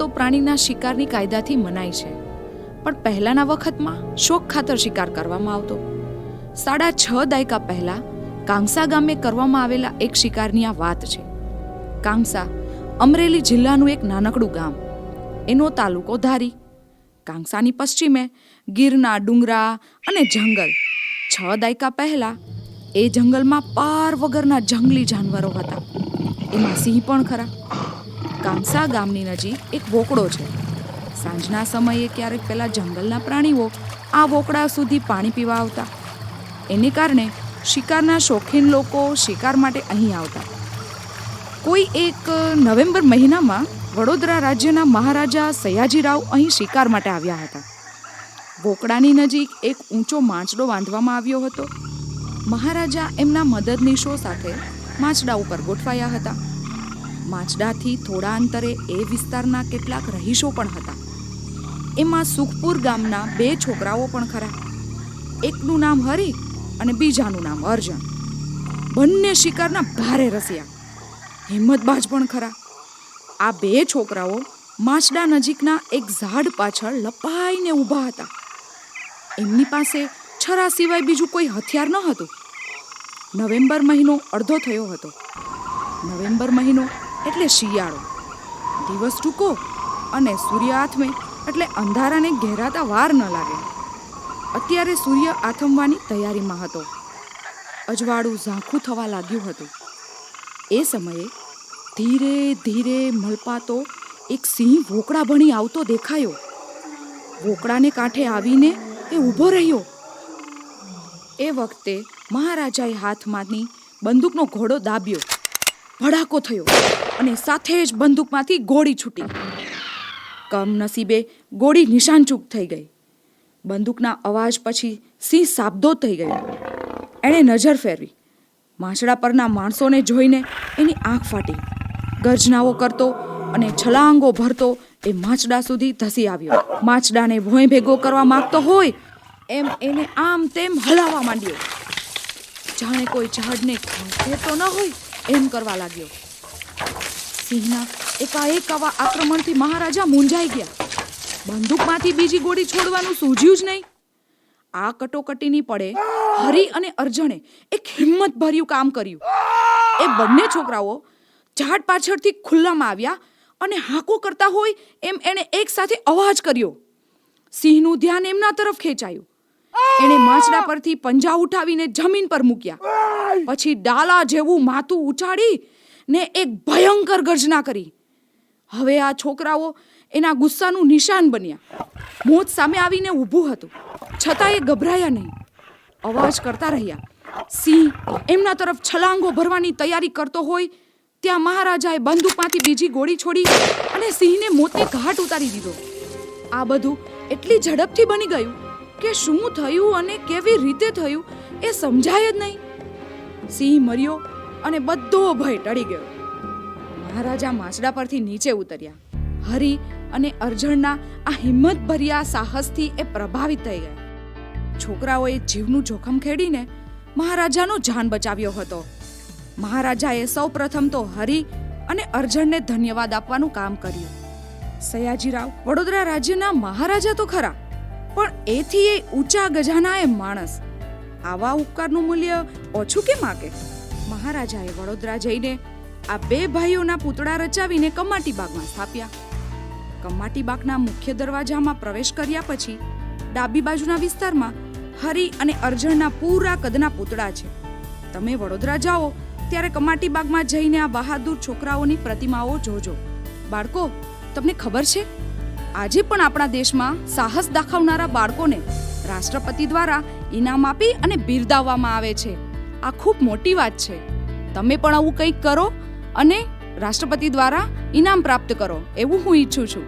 તો પ્રાણીના શિકારની કાયદાથી મનાય છે, પણ પહેલાના વખતમાં શોખ ખાતર શિકાર કરવામાં આવતો. 6.5 દાયકા પહેલા કાંસા ગામે કરવામાં આવેલા એક શિકારની આ વાત છે. કાંસા અમરેલી જિલ્લાનું એક નાનકડું ગામ. એનો તાલુકો ધારી. કાંસાની પશ્ચિમે ગીરના ડુંગરા અને જંગલ. 6 દાયકા પહેલા એ જંગલમાં પાર વગરના જંગલી જાનવરો હતા. એમાં સિંહ પણ ખરા. કાંસા ગામની નજીક એક વોકડો છે. સાંજના સમયે ક્યારેક પેલા જંગલના પ્રાણીઓ આ વોકડા સુધી પાણી પીવા આવતા. એને કારણે શિકારના શોખીન લોકો શિકાર માટે અહીં આવતા. કોઈ એક નવેમ્બર મહિનામાં વડોદરા રાજ્યના મહારાજા સયાજીરાવ અહીં શિકાર માટે આવ્યા હતા. વોકડાની નજીક એક ઊંચો માંચડો બાંધવામાં આવ્યો હતો. મહારાજા એમના મદદનીશો સાથે માંચડા ઉપર ગોઠવાયા હતા. માંચડાથી થોડા અંતરે એ વિસ્તારના કેટલાક રહીશો પણ હતા. એમાં સુખપુર ગામના 2 છોકરાઓ પણ ખરા. એકનું નામ હરી અને બીજાનું નામ અર્જણ. બંને શિકારના ભારે રસિયા, હિંમતબાજ પણ ખરા. આ 2 છોકરાઓ માંચડા નજીકના એક ઝાડ પાછળ લપાઈને ઊભા હતા. એમની પાસે છરા સિવાય બીજું કોઈ હથિયાર ન હતું. નવેમ્બર મહિનો અડધો થયો હતો. નવેમ્બર મહિનો એટલે શિયાળો. દિવસ ટૂંકો અને સૂર્ય આથમે એટલે અંધારાને ઘેરાતા વાર ન લાગે. અત્યારે સૂર્ય આથમવાની તૈયારીમાં હતો. અજવાળું ઝાંખું થવા લાગ્યું હતું. એ સમયે ધીરે ધીરે મલપાતો એક સિંહ વોકડા ભણી આવતો દેખાયો. વોકડાને કાંઠે આવીને એ ઊભો રહ્યો. એ વખતે મહારાજાએ હાથમાંની બંદૂકનો ઘોડો દાબ્યો. ભડાકો થયો અને સાથે જ બંદૂકમાંથી ગોળી છૂટી. કમનસીબે ગોળી નિશાનચૂક થઈ ગઈ. બંદૂકના અવાજ પછી સિંહ સાબદો થઈ ગયો. એણે નજર ફેરવી. માંચડા પરના માણસોને જોઈને એની આંખ ફાટી. ગર્જનાઓ કરતો અને છલાંગો ભરતો એ માંચડા સુધી ધસી આવ્યો. માંચડાને ભોંય ભેગો કરવા માંગતો હોય એમ એને આમ તેમ હલાવવા માંડ્યો. જાણે કોઈ ઝાડને ખેંચતો ન હોય એમ કરવા લાગ્યો. સિંહના એકાએક આવા આક્રમણથી મહારાજા મૂંઝાઈ ગયા. બંદૂકમાંથી બીજી ગોળી છોડવાનું સૂઝ્યું જ નહીં. આ કટોકટીની પડે હરી અને અર્જણે એક હિંમતભર્યું કામ કર્યું. એ બંને છોકરાઓ ઝાડ પાછળથી ખુલ્લામાં આવ્યા અને હાંકો કરતા હોય એમ એણે એક સાથે અવાજ કર્યો. સિંહનું ધ્યાન એમના તરફ ખેંચાયું. એણે માંચડા પરથી પંજા ઉઠાવીને જમીન પર મૂક્યા. પછી ડાલા જેવું માથું ઉછાળી ને એક ભયંકર ગર્જના કરી. હવે આ છોકરાઓ એના ગુસ્સાનું નિશાન બન્યા. મોત સામે આવીને ઊભું હતું, છતાં એ ગભરાયા નહીં. અવાજ કરતા રહ્યા. સિંહ એમના તરફ છલાંગો ભરવાની તૈયારી કરતો હોય ત્યાં મહારાજાએ બંદૂકમાંથી બીજી ગોળી છોડી અને સિંહને મોતને ઘાટ ઉતારી દીધો. આ બધું એટલી ઝડપથી બની ગયું કે શું થયું અને કેવી રીતે થયું એ સમજાય જ નહીં. સિંહ મર્યો અને બધો ભય ટળી ગયો. મહારાજા માંચડા પરથી નીચે ઉતર્યા. હરી અને અર્જણના આ હિંમતભર્યા સાહસથી એ પ્રભાવિત થઈ ગયા. છોકરાઓએ જીવનું જોખમ ખેડીને મહારાજાનો જાન બચાવ્યો હતો. મહારાજાએ સૌપ્રથમ તો હરી અને અર્જણને ધન્યવાદ આપવાનું કામ કર્યું. સયાજીરાવ વડોદરા રાજ્યના મહારાજા તો ખરા, પણ એથી એ ઊંચા ગજાના એ માણસ. આવા ઉપકારનું મૂલ્ય ઓછું કેમ આકે? મહારાજાએ વડોદરા જઈને આ 2 ભાઈઓના પૂતળા રચાવીને કમાટી બાગમાં સ્થાપ્યા. કમાટી બાગના મુખ્ય દરવાજામાં પ્રવેશ કર્યા પછી ડાબી બાજુના વિસ્તારમાં હરી અને અર્જણના પૂરા કદના પૂતળા છે. તમે વડોદરા જાઓ ત્યારે કમાટી બાગમાં જઈને આ બહાદુર છોકરાઓની પ્રતિમાઓ જોજો. બાળકો, તમને ખબર છે, આજે પણ આપણા દેશમાં સાહસ દાખવનારા બાળકોને રાષ્ટ્રપતિ દ્વારા ઇનામ આપી અને બિરદાવવામાં આવે છે. આ ખૂબ મોટી વાત છે. તમે પણ આવું કંઈક કરો અને રાષ્ટ્રપતિ દ્વારા ઇનામ પ્રાપ્ત કરો એવું હું ઈચ્છું છું.